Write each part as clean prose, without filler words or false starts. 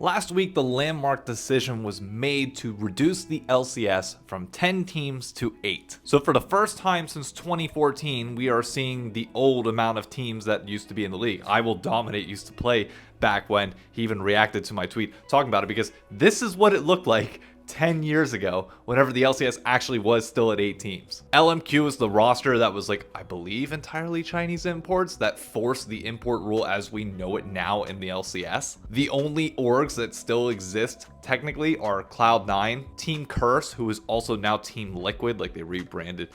Last week, the landmark decision was made to reduce the LCS from 10 teams to 8. So for the first time since 2014, we are seeing the old amount of teams that used to be in the league. I Will Dominate used to play back when he even reacted to my tweet talking about it, because this is what it looked like 10 years ago whenever the LCS actually was still at 8 teams. LMQ is the roster that was, like, I believe entirely Chinese imports that forced the import rule as we know it now in the LCS. The only orgs that still exist technically are Cloud9, Team Curse, who is also now Team Liquid, like they rebranded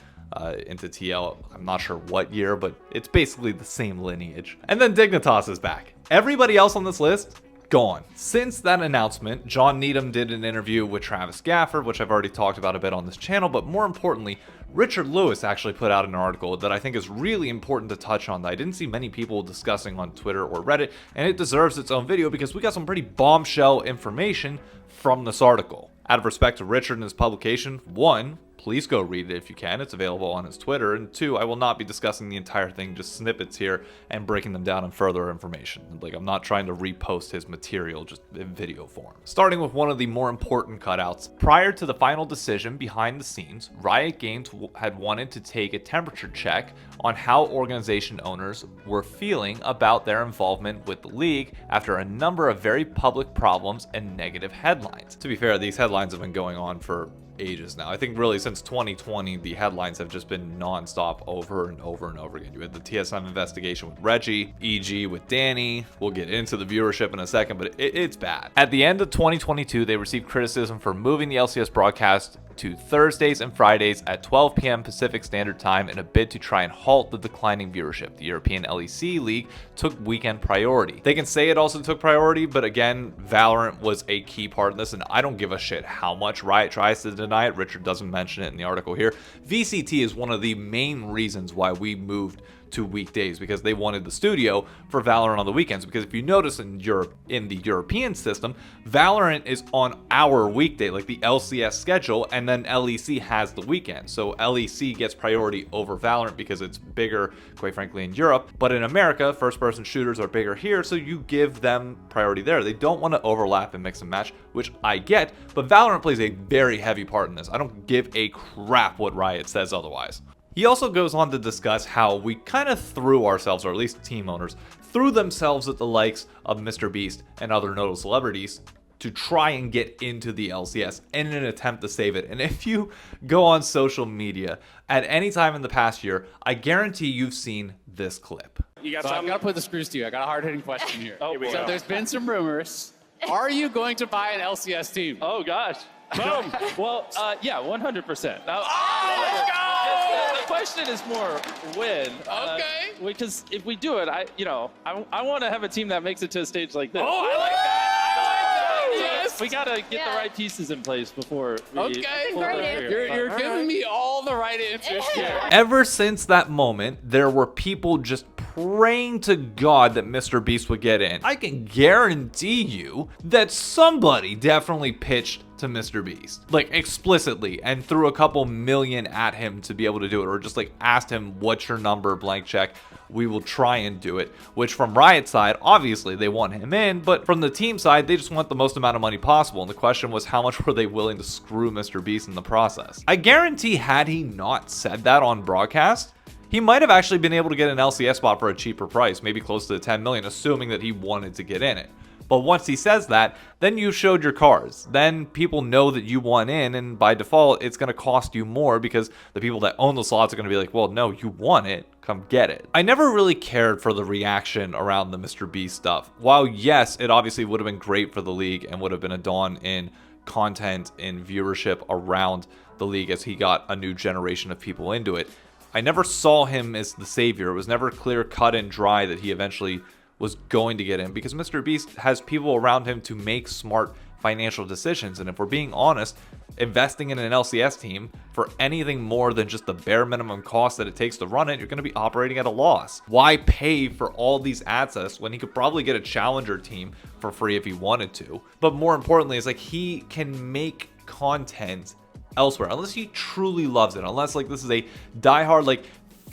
into TL, I'm not sure what year, but it's basically the same lineage. And then Dignitas is back. Everybody else on this list, gone. Since that announcement, John Needham did an interview with Travis Gafford, which I've already talked about a bit on this channel, but more importantly, Richard Lewis actually put out an article that I think is really important to touch on that I didn't see many people discussing on Twitter or Reddit, and it deserves its own video because we got some pretty bombshell information from this article. Out of respect to Richard and his publication, 1, please go read it if you can. It's available on his Twitter. And 2, I will not be discussing the entire thing, just snippets here and breaking them down in further information. Like, I'm not trying to repost his material just in video form. Starting with one of the more important cutouts. Prior to the final decision behind the scenes, Riot Games had wanted to take a temperature check on how organization owners were feeling about their involvement with the league after a number of very public problems and negative headlines. To be fair, these headlines have been going on for ages now. I think really since 2020, the headlines have just been non-stop over and over and over again. You had the TSM investigation with Reggie, EG with Danny. We'll get into the viewership in a second, but it's bad. At the end of 2022, they received criticism for moving the LCS broadcast to Thursdays and Fridays at 12 p.m. Pacific Standard Time in a bid to try and halt the declining viewership. The European LEC League took weekend priority. They can say it also took priority, but again, Valorant was a key part in this, and I don't give a shit how much Riot tries to deny it. Richard doesn't mention it in the article here. VCT is one of the main reasons why we moved to weekdays, because they wanted the studio for Valorant on the weekends. Because if you notice in Europe, in the European system, Valorant is on our weekday, like the LCS schedule, and then LEC has the weekend. So LEC gets priority over Valorant because it's bigger, quite frankly, in Europe. But in America, first-person shooters are bigger here, so you give them priority there. They don't want to overlap and mix and match, which I get, but Valorant plays a very heavy part in this. I don't give a crap what Riot says otherwise. He also goes on to discuss how we kind of threw ourselves, or at least team owners, threw themselves at the likes of MrBeast and other notable celebrities to try and get into the LCS in an attempt to save it. And if you go on social media at any time in the past year, I guarantee you've seen this clip. You got I've got to put the screws to you. I got a hard-hitting question here. Oh, boy. So there's been some rumors. Are you going to buy an LCS team? Oh, gosh. Boom. Well, yeah, 100%. Now, let's go! The question is more when. Okay. Because if we do it, I want to have a team that makes it to a stage like this. Oh, I like that! Yes! We got to get the right pieces in place before we Okay. pull the trigger. You're giving me all the right answers here. Ever since that moment, there were people just praying to God that MrBeast would get in. I can guarantee you that somebody definitely pitched to MrBeast, like explicitly, and threw a couple million at him to be able to do it, or just like asked him, what's your number, blank check, we will try and do it. Which from Riot's side, obviously they want him in, but from the team side, they just want the most amount of money possible. And the question was, how much were they willing to screw MrBeast in the process? I guarantee had he not said that on broadcast, he might have actually been able to get an LCS spot for a cheaper price, maybe close to the 10 million, assuming that he wanted to get in it. But once he says that, then you showed your cards. Then people know that you want in, and by default, it's going to cost you more because the people that own the slots are going to be like, well, no, you want it, come get it. I never really cared for the reaction around the MrBeast stuff. While yes, it obviously would have been great for the league and would have been a dawn in content and viewership around the league as he got a new generation of people into it, I never saw him as the savior. It was never clear cut and dry that he eventually was going to get in, because MrBeast has people around him to make smart financial decisions. And if we're being honest, investing in an LCS team for anything more than just the bare minimum cost that it takes to run it, you're going to be operating at a loss. Why pay for all these assets when he could probably get a challenger team for free if he wanted to? But more importantly, it's like he can make content elsewhere, unless he truly loves it, unless like this is a diehard like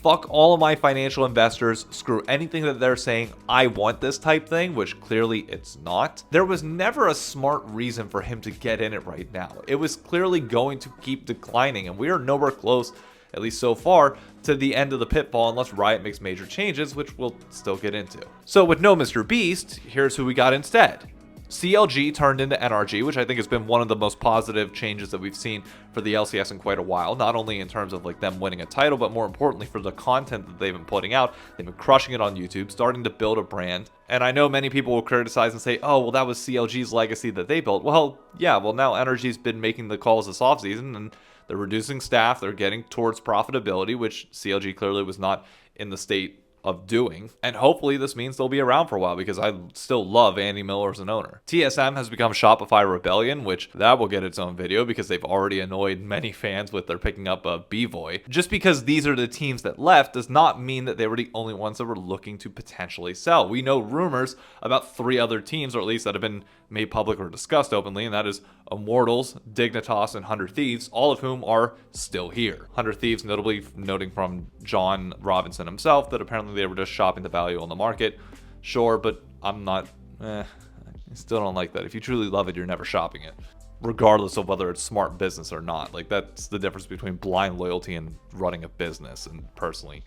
fuck all of my financial investors, screw anything that they're saying, I want this type thing, which clearly it's not. There was never a smart reason for him to get in it right now. It was clearly going to keep declining, and we are nowhere close, at least so far, to the end of the pitfall unless Riot makes major changes, which we'll still get into. So with no MrBeast, here's who we got instead. CLG turned into NRG, which I think has been one of the most positive changes that we've seen for the LCS in quite a while, not only in terms of like them winning a title, but more importantly for the content that they've been putting out. They've been crushing it on YouTube, starting to build a brand. And I know many people will criticize and say, oh, well, that was CLG's legacy that they built. Well, yeah, well, now NRG's been making the calls this offseason, and they're reducing staff, they're getting towards profitability, which CLG clearly was not in the state of doing, and hopefully this means they'll be around for a while because I still love Andy Miller as an owner. TSM has become Shopify Rebellion, which that will get its own video because they've already annoyed many fans with their picking up a B-Voy. Just because these are the teams that left does not mean that they were the only ones that were looking to potentially sell. We know rumors about 3 other teams, or at least that have been made public or discussed openly, and that is Immortals, Dignitas, and 100 Thieves, all of whom are still here. 100 Thieves notably noting from John Robinson himself that apparently they were just shopping the value on the market. Sure, but I'm not, I still don't like that. If you truly love it, you're never shopping it, regardless of whether it's smart business or not. Like, that's the difference between blind loyalty and running a business. And personally,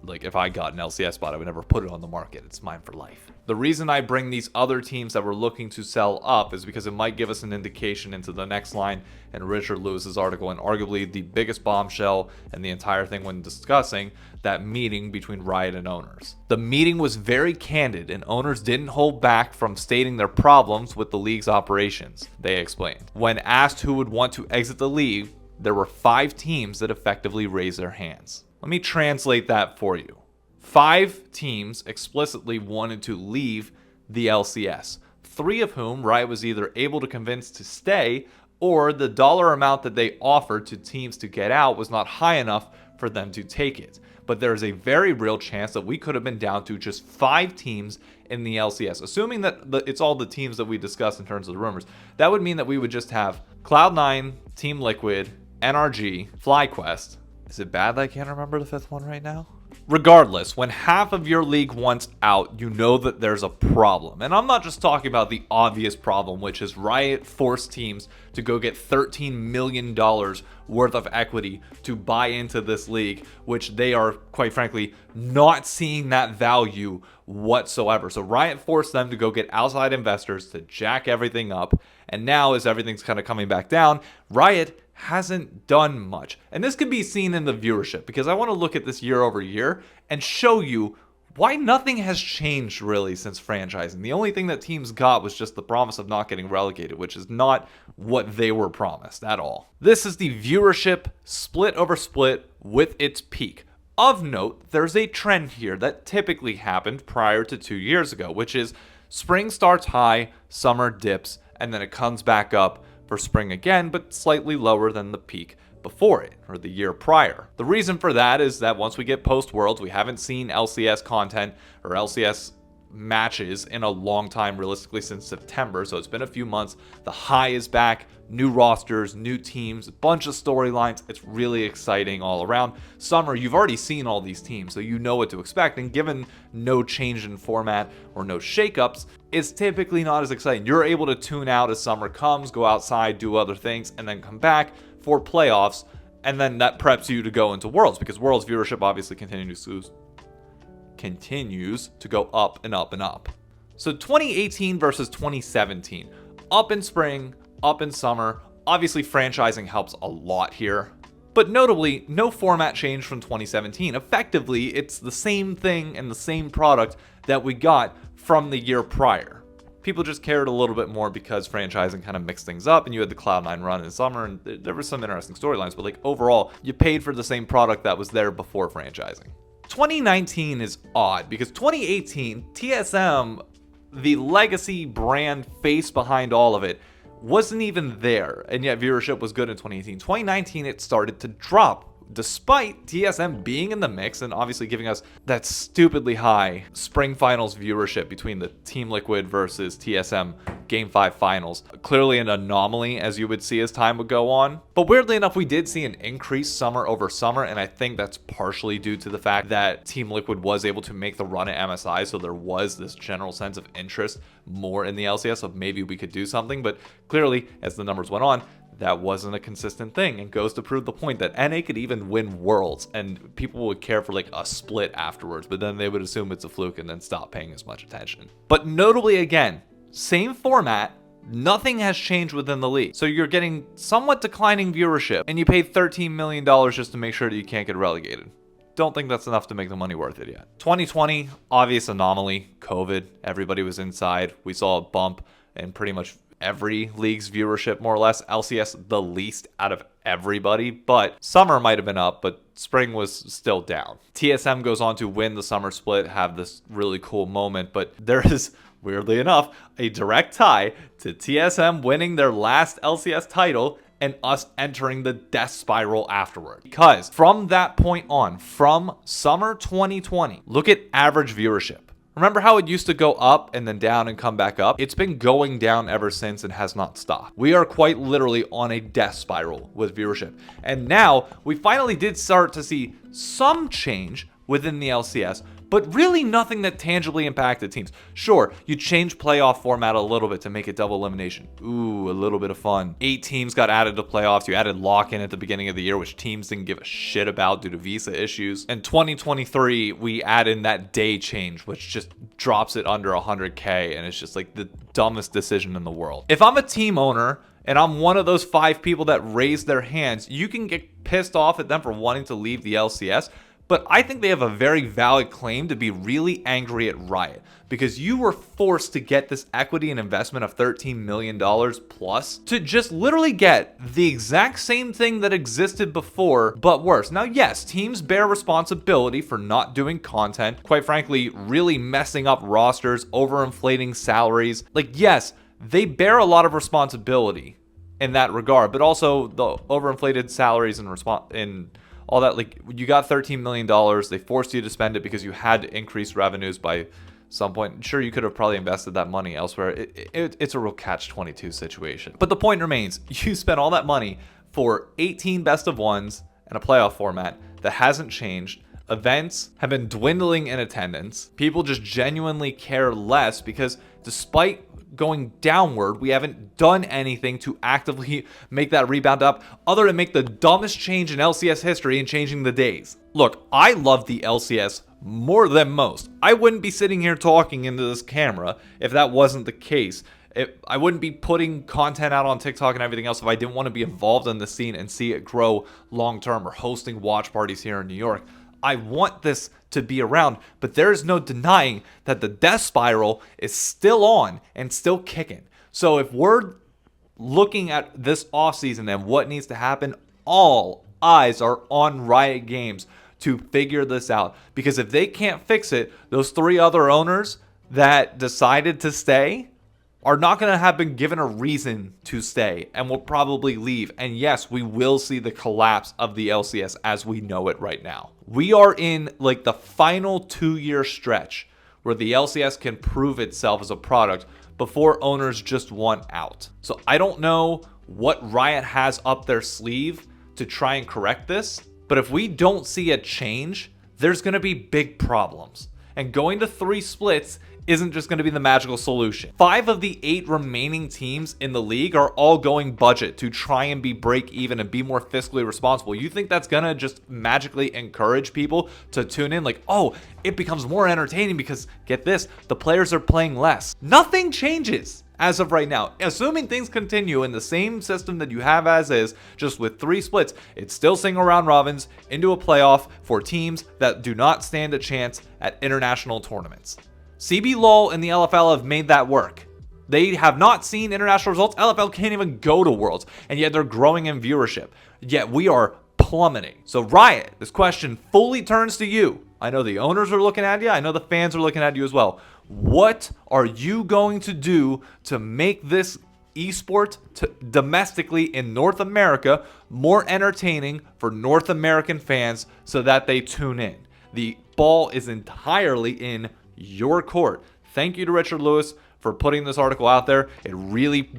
like, if I got an LCS spot, I would never put it on the market. It's mine for life. The reason I bring these other teams that we're looking to sell up is because it might give us an indication into the next line in Richard Lewis's article, and arguably the biggest bombshell and the entire thing when discussing that meeting between Riot and owners. The meeting was very candid, and owners didn't hold back from stating their problems with the league's operations, they explained. When asked who would want to exit the league, there were 5 teams that effectively raised their hands. Let me translate that for you. 5 teams explicitly wanted to leave the LCS, 3 of whom Riot was either able to convince to stay, or the dollar amount that they offered to teams to get out was not high enough for them to take it. But there's a very real chance that we could have been down to just 5 teams in the LCS. Assuming that it's all the teams that we discussed in terms of the rumors, that would mean that we would just have Cloud9, Team Liquid, NRG, FlyQuest. Is it bad that I can't remember the 5th one right now? Regardless, when half of your league wants out, you know that there's a problem. And I'm not just talking about the obvious problem, which is Riot forced teams to go get $13 million worth of equity to buy into this league, which they are, quite frankly, not seeing that value whatsoever. So Riot forced them to go get outside investors to jack everything up. And now, as everything's kind of coming back down, Riot hasn't done much. And this can be seen in the viewership, because I want to look at this year over year and show you why nothing has changed really since franchising. The only thing that teams got was just the promise of not getting relegated, which is not what they were promised at all. This is the viewership split over split with its peak. Of note, there's a trend here that typically happened prior to 2 years ago, which is spring starts high, summer dips, and then it comes back up for spring again, but slightly lower than the peak before it, or the year prior. The reason for that is that once we get post-Worlds, we haven't seen LCS content or LCS matches in a long time, realistically since September, so it's been a few months. The high is back, new rosters, new teams, a bunch of storylines. It's really exciting all around. Summer, you've already seen all these teams, so you know what to expect, and given no change in format or no shakeups, it's typically not as exciting. You're able to tune out as summer comes, go outside, do other things, and then come back for playoffs, and then that preps you to go into Worlds, because Worlds viewership obviously continues to go up and up and up. So 2018 versus 2017, up in spring, up in summer. Obviously franchising helps a lot here, but notably no format change from 2017. Effectively, it's the same thing and the same product that we got from the year prior. People just cared a little bit more because franchising kind of mixed things up, and you had the Cloud9 run in summer, and there were some interesting storylines, but like overall, you paid for the same product that was there before franchising. 2019 is odd because 2018, TSM, the legacy brand face behind all of it, wasn't even there, and yet viewership was good in 2018. 2019, it started to drop. despite TSM being in the mix and obviously giving us that stupidly high spring finals viewership between the Team Liquid versus TSM Game 5 finals. Clearly an anomaly, as you would see as time would go on. But weirdly enough, we did see an increase summer over summer, and I think that's partially due to the fact that Team Liquid was able to make the run at MSI, so there was this general sense of interest more in the LCS of maybe we could do something. But clearly, as the numbers went on, that wasn't a consistent thing, and goes to prove the point that NA could even win Worlds and people would care for like a split afterwards, but then they would assume it's a fluke and then stop paying as much attention. But notably again, same format, nothing has changed within the league. So you're getting somewhat declining viewership and you paid $13 million just to make sure that you can't get relegated. Don't think that's enough to make the money worth it yet. 2020, obvious anomaly, COVID, everybody was inside. We saw a bump in pretty much every league's viewership, more or less. LCS the least out of everybody, but summer might have been up, but spring was still down. TSM goes on to win the summer split, have this really cool moment, but there is, weirdly enough, a direct tie to TSM winning their last LCS title and us entering the death spiral afterward. Because from that point on, from summer 2020, look at average viewership. Remember how it used to go up and then down and come back up? It's been going down ever since and has not stopped. We are quite literally on a death spiral with viewership. And now we finally did start to see some change within the LCS, but really nothing that tangibly impacted teams. Sure, you change playoff format a little bit to make it double elimination. Ooh, a little bit of fun. 8 teams got added to playoffs. You added lock-in at the beginning of the year, which teams didn't give a shit about due to visa issues. In 2023, we add in that day change, which just drops it under 100K, and it's just like the dumbest decision in the world. If I'm a team owner, and I'm one of those 5 people that raised their hands, you can get pissed off at them for wanting to leave the LCS, but I think they have a very valid claim to be really angry at Riot because you were forced to get this equity and investment of $13 million plus to just literally get the exact same thing that existed before, but worse. Now, yes, teams bear responsibility for not doing content, quite frankly, really messing up rosters, overinflating salaries. Like, yes, they bear a lot of responsibility in that regard, but also the overinflated salaries and all that, like, you got $13 million. They forced you to spend it because you had to increase revenues by some point. Sure, you could have probably invested that money elsewhere. It's a real catch-22 situation. But the point remains, you spent all that money for 18 best of ones and a playoff format that hasn't changed. Events have been dwindling in attendance. People just genuinely care less because despite going downward, we haven't done anything to actively make that rebound up other than make the dumbest change in LCS history and changing the days. Look, I love the LCS more than most. I wouldn't be sitting here talking into this camera if that wasn't the case. I wouldn't be putting content out on TikTok and everything else if I didn't want to be involved in the scene and see it grow long term, or hosting watch parties here in New York. I want this to be around, but there's no denying that the death spiral is still on and still kicking. So if we're looking at this offseason and what needs to happen, all eyes are on Riot Games to figure this out. Because if they can't fix it, those 3 other owners that decided to stay are not going to have been given a reason to stay and will probably leave. And yes, we will see the collapse of the LCS as we know it right now. We are in like the final 2-year stretch where the LCS can prove itself as a product before owners just want out. So I don't know what Riot has up their sleeve to try and correct this, but if we don't see a change, there's going to be big problems. And going to 3 splits isn't just going to be the magical solution. 5 of the 8 remaining teams in the league are all going budget to try and be break even and be more fiscally responsible. You think that's going to just magically encourage people to tune in? Like, oh, it becomes more entertaining because, get this, the players are playing less. Nothing changes as of right now. Assuming things continue in the same system that you have as is, just with 3 splits, it's still single round robins into a playoff for teams that do not stand a chance at international tournaments. CB LOL and the LFL have made that work. They have not seen international results. LFL can't even go to Worlds, and yet they're growing in viewership. Yet we are plummeting. So Riot, this question fully turns to you. I know the owners are looking at you. I know the fans are looking at you as well. What are you going to do to make this esports domestically in North America more entertaining for North American fans so that they tune in. The ball is entirely in your court. Thank you to Richard Lewis for putting this article out there. It really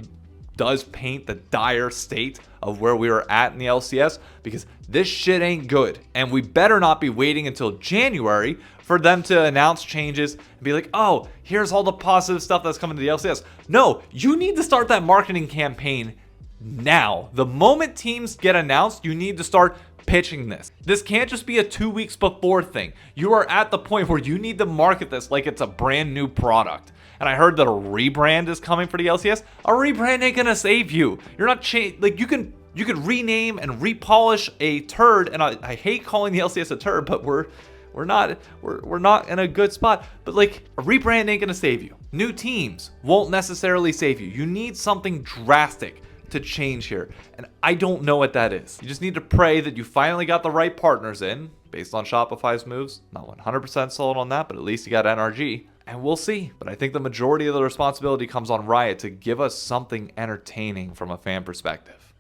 does paint the dire state of where we are at in the LCS, because this shit ain't good. And we better not be waiting until January for them to announce changes and be like, oh, here's all the positive stuff that's coming to the LCS. No, you need to start that marketing campaign now. The moment teams get announced, you need to start pitching this. This can't just be a 2 weeks before thing. You are at the point where you need to market this like it's a brand new product. And I heard that a rebrand is coming for the LCS. A rebrand ain't gonna save you. You're not like you could rename and repolish a turd, and I hate calling the LCS a turd, but we're not in a good spot. But like, a rebrand ain't gonna save you. New teams won't necessarily save you. You need something drastic to change here, and I don't know what that is. You just need to pray that you finally got the right partners in based on Shopify's moves. Not 100% sold on that, but at least you got NRG. And we'll see. But I think the majority of the responsibility comes on Riot to give us something entertaining from a fan perspective.